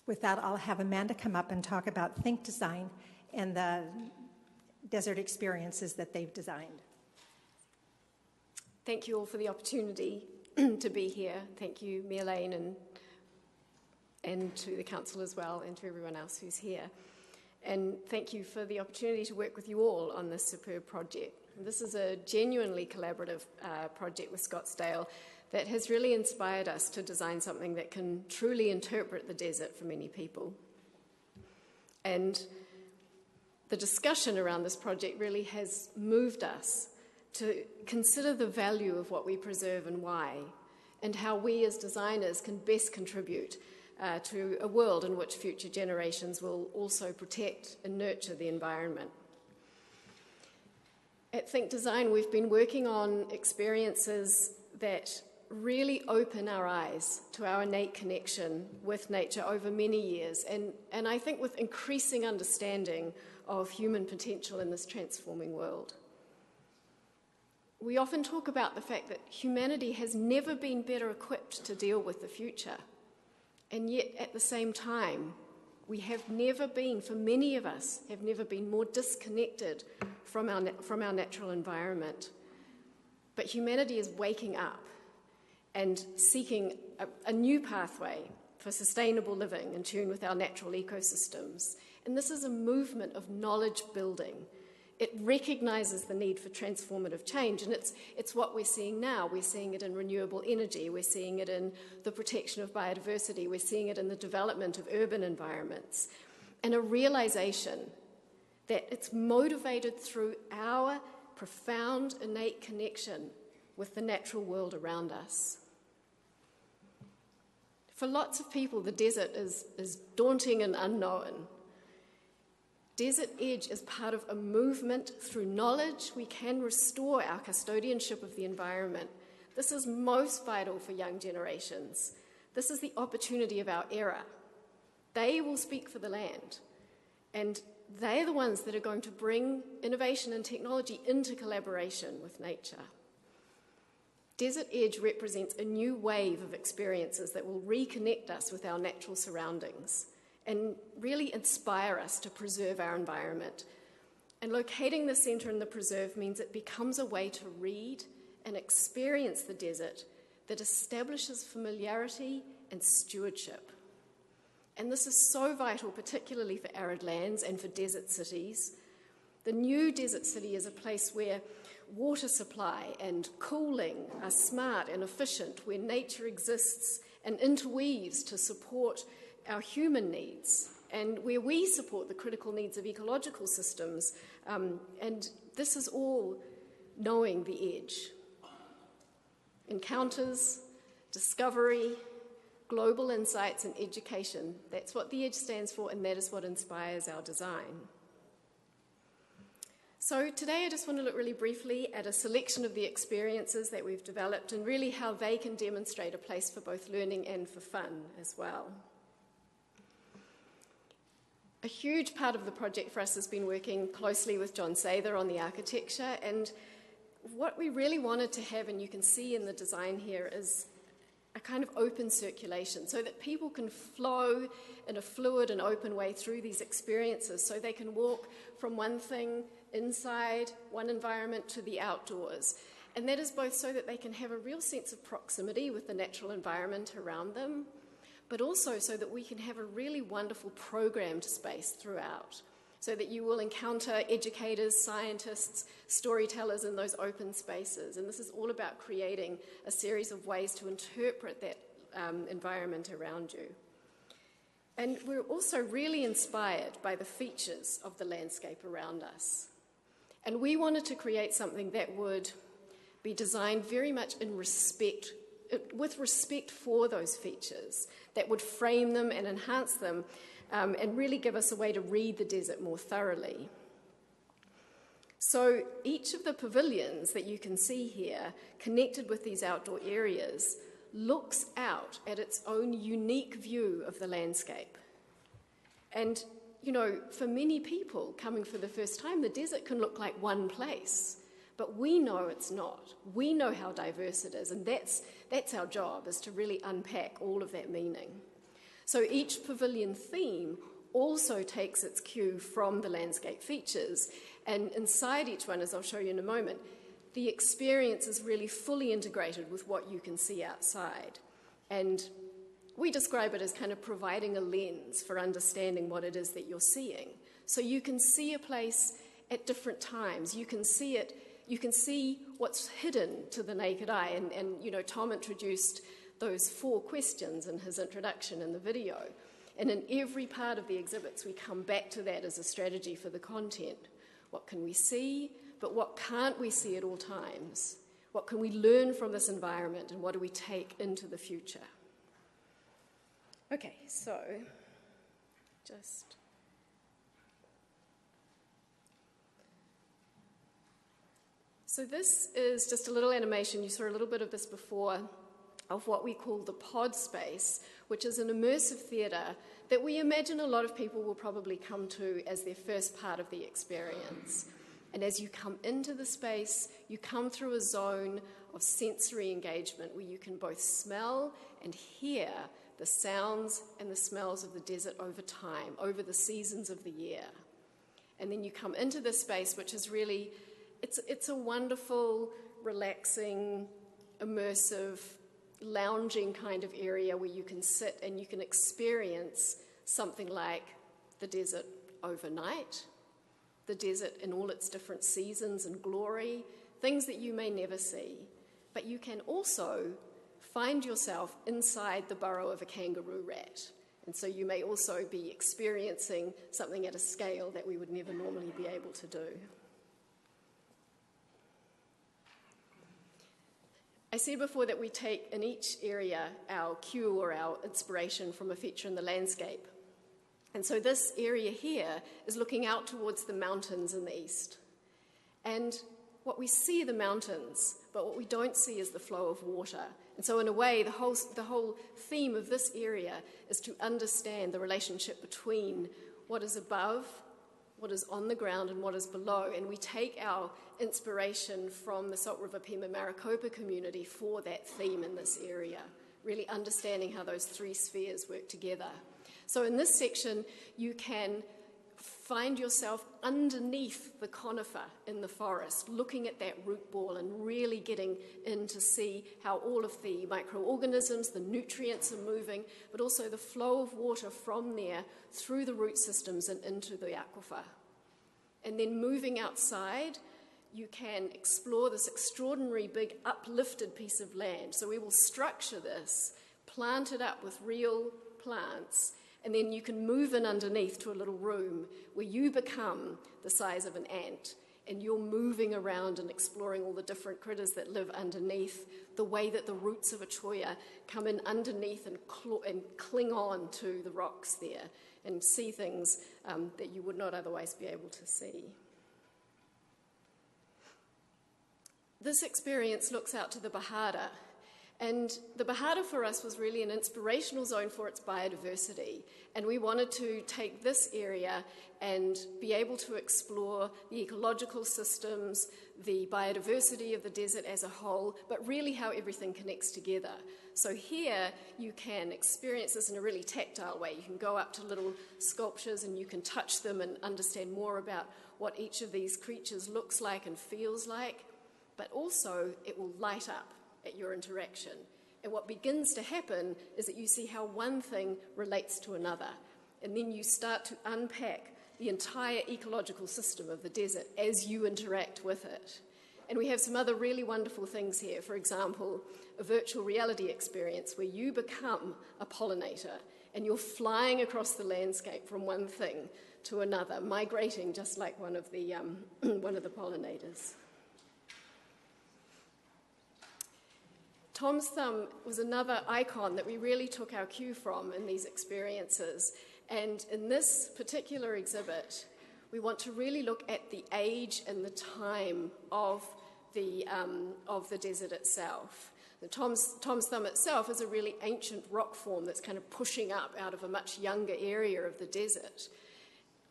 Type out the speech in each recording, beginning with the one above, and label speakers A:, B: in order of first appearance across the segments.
A: With that, I'll have Amanda come up and talk about Think Design and the desert experiences that they've designed.
B: Thank you all for the opportunity to be here. Thank you, Mia-Lane, and to the council as well, and to everyone else who's here. And thank you for the opportunity to work with you all on this superb project. This is a genuinely collaborative project with Scottsdale that has really inspired us to design something that can truly interpret the desert for many people. And the discussion around this project really has moved us to consider the value of what we preserve and why, and how we as designers can best contribute to a world in which future generations will also protect and nurture the environment. At Think Design, we've been working on experiences that really open our eyes to our innate connection with nature over many years, and I think with increasing understanding of human potential in this transforming world. We often talk about the fact that humanity has never been better equipped to deal with the future, and yet at the same time, we have never been, for many of us, have never been more disconnected from our natural environment. But humanity is waking up and seeking a new pathway for sustainable living in tune with our natural ecosystems. And this is a movement of knowledge building. It recognises the need for transformative change, and it's what we're seeing now. We're seeing it in renewable energy, we're seeing it in the protection of biodiversity, we're seeing it in the development of urban environments, and a realisation that it's motivated through our profound innate connection with the natural world around us. For lots of people, the desert is daunting and unknown. Desert Edge is part of a movement. Through knowledge, we can restore our custodianship of the environment. This is most vital for young generations. This is the opportunity of our era. They will speak for the land, and they're the ones that are going to bring innovation and technology into collaboration with nature. Desert Edge represents a new wave of experiences that will reconnect us with our natural surroundings and really inspire us to preserve our environment. And locating the centre in the preserve means it becomes a way to read and experience the desert that establishes familiarity and stewardship. And this is so vital, particularly for arid lands and for desert cities. The new desert city is a place where water supply and cooling are smart and efficient, where nature exists and interweaves to support our human needs, and where we support the critical needs of ecological systems. And this is all knowing the edge. Encounters, discovery, global insights, and education. That's what the edge stands for, and that is what inspires our design. So today I just want to look really briefly at a selection of the experiences that we've developed and really how they can demonstrate a place for both learning and for fun as well. A huge part of the project for us has been working closely with John Sather on the architecture, and what we really wanted to have, and you can see in the design here, is a kind of open circulation so that people can flow in a fluid and open way through these experiences, so they can walk from one thing inside one environment to the outdoors. And that is both so that they can have a real sense of proximity with the natural environment around them, but also so that we can have a really wonderful programmed space throughout, so that you will encounter educators, scientists, storytellers in those open spaces. And this is all about creating a series of ways to interpret that environment around you. And we're also really inspired by the features of the landscape around us. And we wanted to create something that would be designed very much in respect, with respect for those features, that would frame them and enhance them, and really give us a way to read the desert more thoroughly. So each of the pavilions that you can see here, connected with these outdoor areas, looks out at its own unique view of the landscape. And, you know, for many people coming for the first time, the desert can look like one place, but we know it's not. We know how diverse it is, and that's our job, is to really unpack all of that meaning. So each pavilion theme also takes its cue from the landscape features, and inside each one, as I'll show you in a moment, the experience is really fully integrated with what you can see outside. And we describe it as kind of providing a lens for understanding what it is that you're seeing. So you can see a place at different times. You can see it, you can see what's hidden to the naked eye. And you know, Tom introduced those 4 questions in his introduction in the video. And in every part of the exhibits, we come back to that as a strategy for the content. What can we see, but what can't we see at all times? What can we learn from this environment, and what do we take into the future? Okay, so this is just a little animation. You saw a little bit of this before, of what we call the pod space, which is an immersive theatre that we imagine a lot of people will probably come to as their first part of the experience. And as you come into the space, you come through a zone of sensory engagement where you can both smell and hear the sounds and the smells of the desert over time, over the seasons of the year. And then you come into this space, which is really, it's a wonderful, relaxing, immersive, lounging kind of area where you can sit and you can experience something like the desert overnight, the desert in all its different seasons and glory, things that you may never see. But you can also find yourself inside the burrow of a kangaroo rat. And so you may also be experiencing something at a scale that we would never normally be able to do. I said before that we take in each area our cue or our inspiration from a feature in the landscape. And so this area here is looking out towards the mountains in the east. And what we see are the mountains, but what we don't see is the flow of water. And so in a way, the whole theme of this area is to understand the relationship between what is above, what is on the ground, and what is below. And we take our inspiration from the Salt River Pima Maricopa community for that theme in this area, really understanding how those 3 spheres work together. So in this section, you can find yourself underneath the conifer in the forest, looking at that root ball and really getting in to see how all of the microorganisms, the nutrients are moving, but also the flow of water from there through the root systems and into the aquifer. And then moving outside, you can explore this extraordinary big uplifted piece of land. So we will structure this, plant it up with real plants, and then you can move in underneath to a little room where you become the size of an ant, and you're moving around and exploring all the different critters that live underneath, the way that the roots of a cholla come in underneath and cling on to the rocks there, and see things that you would not otherwise be able to see. This experience looks out to the Bahada. And the Bahada for us was really an inspirational zone for its biodiversity. And we wanted to take this area and be able to explore the ecological systems, the biodiversity of the desert as a whole, but really how everything connects together. So here you can experience this in a really tactile way. You can go up to little sculptures and you can touch them and understand more about what each of these creatures looks like and feels like. But also it will light up at your interaction. And what begins to happen is that you see how one thing relates to another. And then you start to unpack the entire ecological system of the desert as you interact with it. And we have some other really wonderful things here. For example, a virtual reality experience where you become a pollinator and you're flying across the landscape from one thing to another, migrating just like one of the pollinators. Tom's thumb was another icon that we really took our cue from in these experiences. And in this particular exhibit, we want to really look at the age and the time of the desert itself. Tom's thumb itself is a really ancient rock form that's kind of pushing up out of a much younger area of the desert.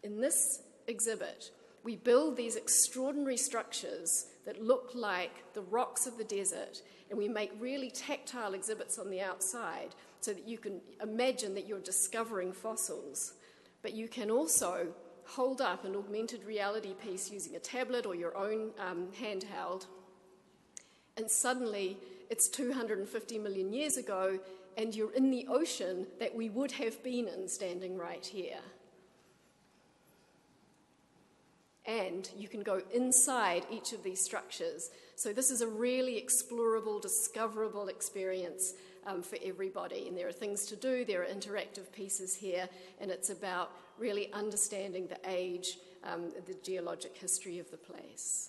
B: In this exhibit, we build these extraordinary structures that look like the rocks of the desert, and we make really tactile exhibits on the outside so that you can imagine that you're discovering fossils. But you can also hold up an augmented reality piece using a tablet or your own handheld, and suddenly it's 250 million years ago, and you're in the ocean that we would have been in standing right here. And you can go inside each of these structures. So this is a really explorable, discoverable experience for everybody. And there are things to do, there are interactive pieces here, and it's about really understanding the age, the geologic history of the place.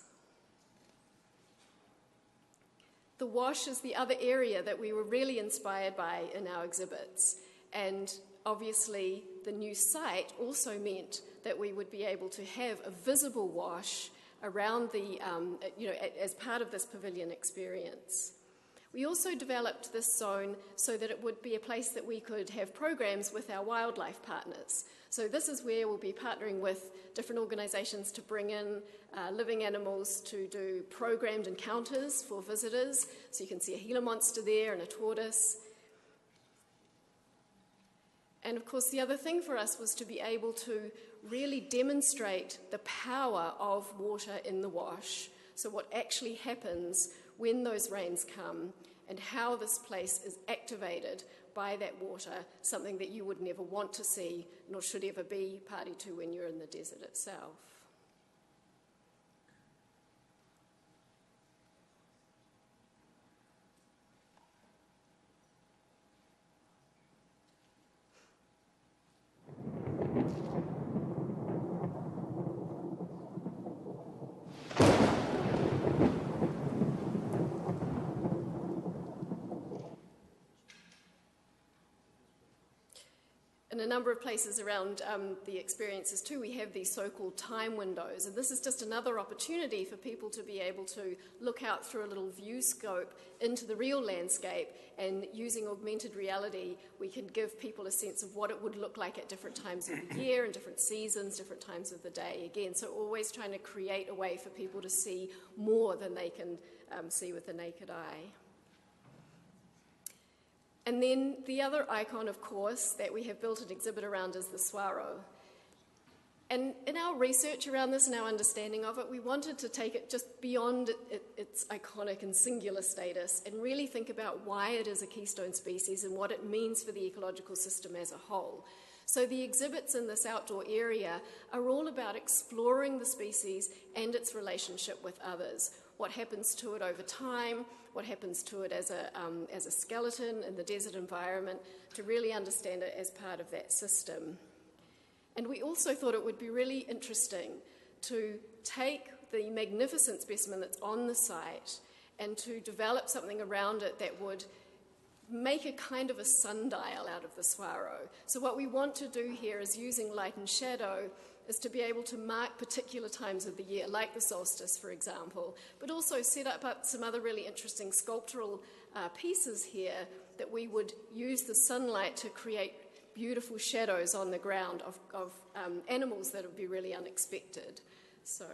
B: The wash is the other area that we were really inspired by in our exhibits. And obviously, the new site also meant that we would be able to have a visible wash around the, as part of this pavilion experience. We also developed this zone so that it would be a place that we could have programs with our wildlife partners. So this is where we'll be partnering with different organisations to bring in living animals to do programmed encounters for visitors. So you can see a Gila monster there and a tortoise. And of course, the other thing for us was to be able to really demonstrate the power of water in the wash. So what actually happens when those rains come and how this place is activated by that water, something that you would never want to see nor should ever be party to when you're in the desert itself. In a number of places around the experiences too, we have these so-called time windows, and this is just another opportunity for people to be able to look out through a little view scope into the real landscape, and using augmented reality, we can give people a sense of what it would look like at different times of the year and different seasons, different times of the day. Again, so always trying to create a way for people to see more than they can see with the naked eye. And then the other icon, of course, that we have built an exhibit around is the saguaro. And in our research around this and our understanding of it, we wanted to take it just beyond its iconic and singular status and really think about why it is a keystone species and what it means for the ecological system as a whole. So the exhibits in this outdoor area are all about exploring the species and its relationship with others. What happens to it over time, what happens to it as a skeleton in the desert environment, to really understand it as part of that system. And we also thought it would be really interesting to take the magnificent specimen that's on the site and to develop something around it that would make a kind of a sundial out of the saguaro. So what we want to do here is, using light and shadow, is to be able to mark particular times of the year, like the solstice, for example, but also set up some other really interesting sculptural pieces here that we would use the sunlight to create beautiful shadows on the ground of animals that would be really unexpected. So,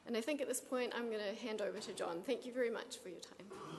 B: and I think at this point I'm going to hand over to John. Thank you very much for your time.